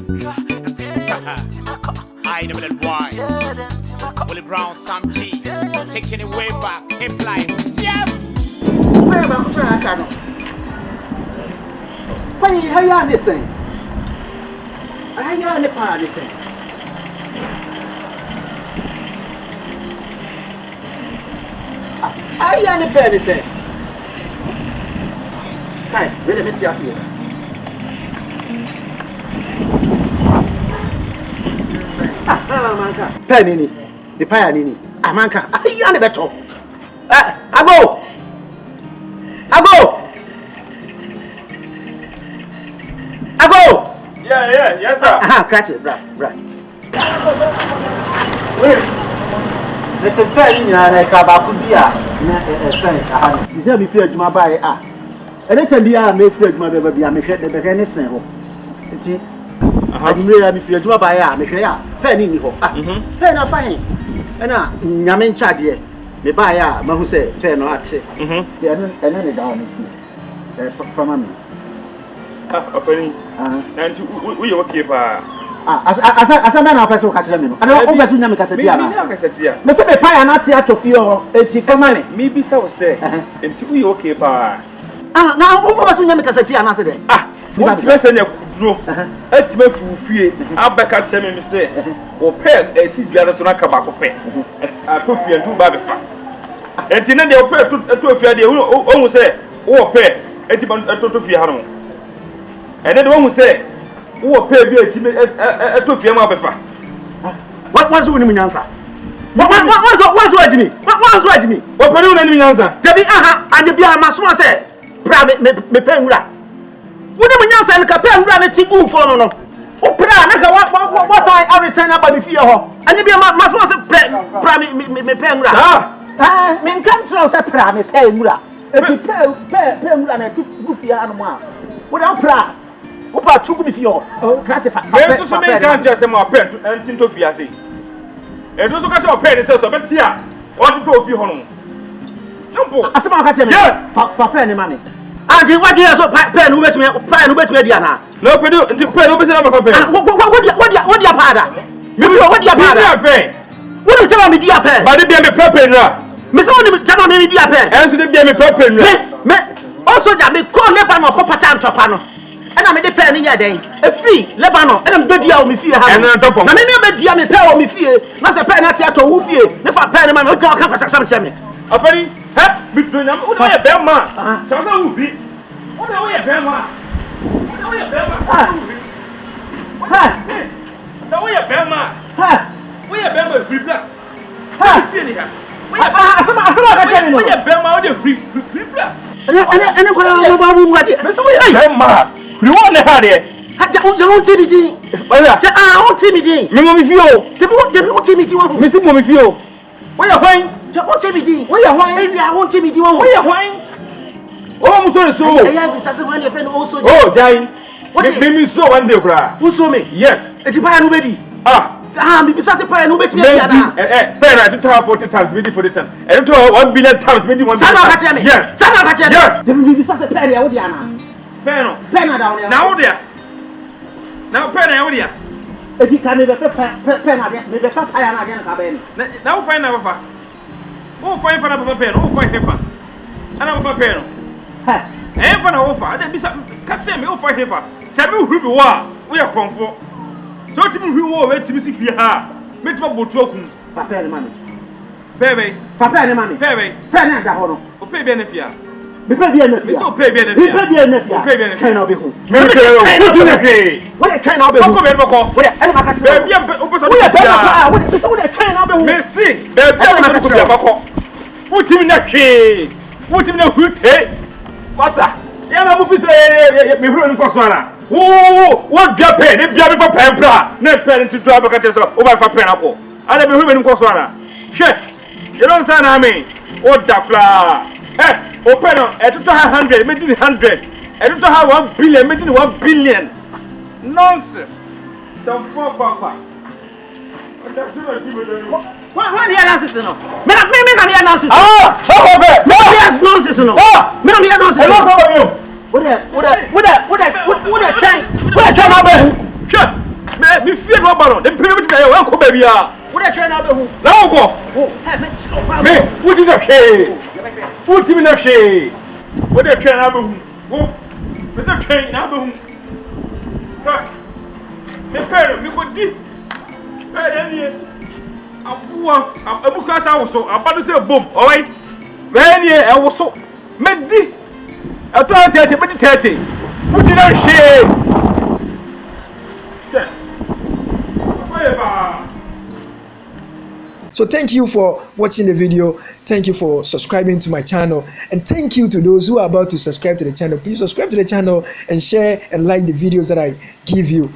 I know that boy. Willie Brown, Sam G. Taking it way back. Hip life. Yeah. Where am I? Why are you listening? I hear the power listening. I hear the bear listening. Hi, wait a minute, I see you. Manka, Penny, the pioneer. Manka, I hear the better. I go. Yeah, yes, sir. Catch it, right. Wait. Let's a penny like a bakudia. You said, before you buy and it's a dear made for my baby. I'm a shit the Beganisson. I didn't before you buy a penny. Pen of fine. And Yamin Chadia, me buy a Mahuse, pen or at it. And then it down from me. A penny. And we okay, as a man of us who catch them. I don't always remember Cassatia. Mr. Pie and not yet of your 80 for money. Maybe so say. And we okay, pa. Now, what was remember Cassatia and I said, what you say, you at me for fear. I'll back at Shem and say, or pen, a seed gather to not come back of pen. I put you and do baby fast. And then they'll pay to a fair day, who say, oh, pay, and to Fiano. And then one who say, oh, pay me a to Fiamma Befa. What was the winning answer? What was writing me? What was writing me? What do you answer? Debbie, and the Bia Masma said, private me pengra. Wouldn't we answer the Capel ran a tibu for no? Oh, what was I return up by the fear? And the Bia Masma said, private me pengra. Ah, men can't throw a private pengra. If you pengra and I took goofy animal without pride. What about 2 with your classified? There's so many can't say more pen and into Fiasi. And those who got your pen is also but here. What to do if you home? Simple. As a yes, for penny money. And what do you so pen who makes me pen who makes me Diana? No, but you pen who makes me pen. What your father? Maybe what your father pay? What do you tell me, dear pen? But it be a purple now. Miss Only tell me, dear pen. And to be a purple. Also, that may call Lebanon for Patan Topano. And I'm a penny a day, a free Lebanon, and I'm baby out me fear. And I'm double. I never be a pair of me fear. Not a penalty at all. If I pen my dog comes at some semi. A penny, between them, what a bear man. So that would be. What are we a bear man? What are we a bear man? Ha! The way a bear man. Ha! We are bear man, free black. Ha! We are bear man, free black. And I'm going to go what it is. We are bear man. You want to have it? Don't tell me. I won't tell me. Remember, don't tell me. Miss him, if you. Where are wine? Don't tell me. Where are wine? I won't tell me. Where are wine? Oh, I'm sorry, so. I have a money friend also. Oh, dying. What is me so one day, bra? Who saw me? Yes. If you buy nobody. Besides the pie, nobody. Fair, I don't have 40 times, maybe 40 times. I don't have 1 billion times, maybe 1 billion. Yes. Yes. There will be besides a penny, I would Penno down there. Now there. Now penny, what there? If you can never pen again, maybe fat iron again. Now find out. Oh, find for a pen, oh, find him. And I'm a pen. And for an offer, then be some catch me, oh, find him. Samu who we are comfort. So to me, who will wait to see fear. Make my boat open. Papa, money. Baby, Papa, money. Baby, pen and the horror. Oh, pay benefit. Because you're not so pay benefit. Cannot be home. What a cannot be home. What a open on, I don't have 100, maybe 100. I don't have 1 billion, maybe 1 billion. Nonsense. Some 4 What the nonsense no? Me na nonsense. Yes, nonsense no. Me na nonsense. What the train? What the train over? Sure. no baro dem pere bi ya wan ko ba bia wo de hwe na be hu na wo go me wo di na hwe wo ti mi na hwe wo de hwe na be hu wo me de hwe na be hu ka me pere mi ko di pere ni abuwa abuka sa wo so abado se bom alright pere ni e wo so me di ato tete me di tete wo ti na hwe So thank you for watching the video. Thank you for subscribing to my channel. And thank you to those who are about to subscribe to the channel. Please subscribe to the channel and share and like the videos that I give you.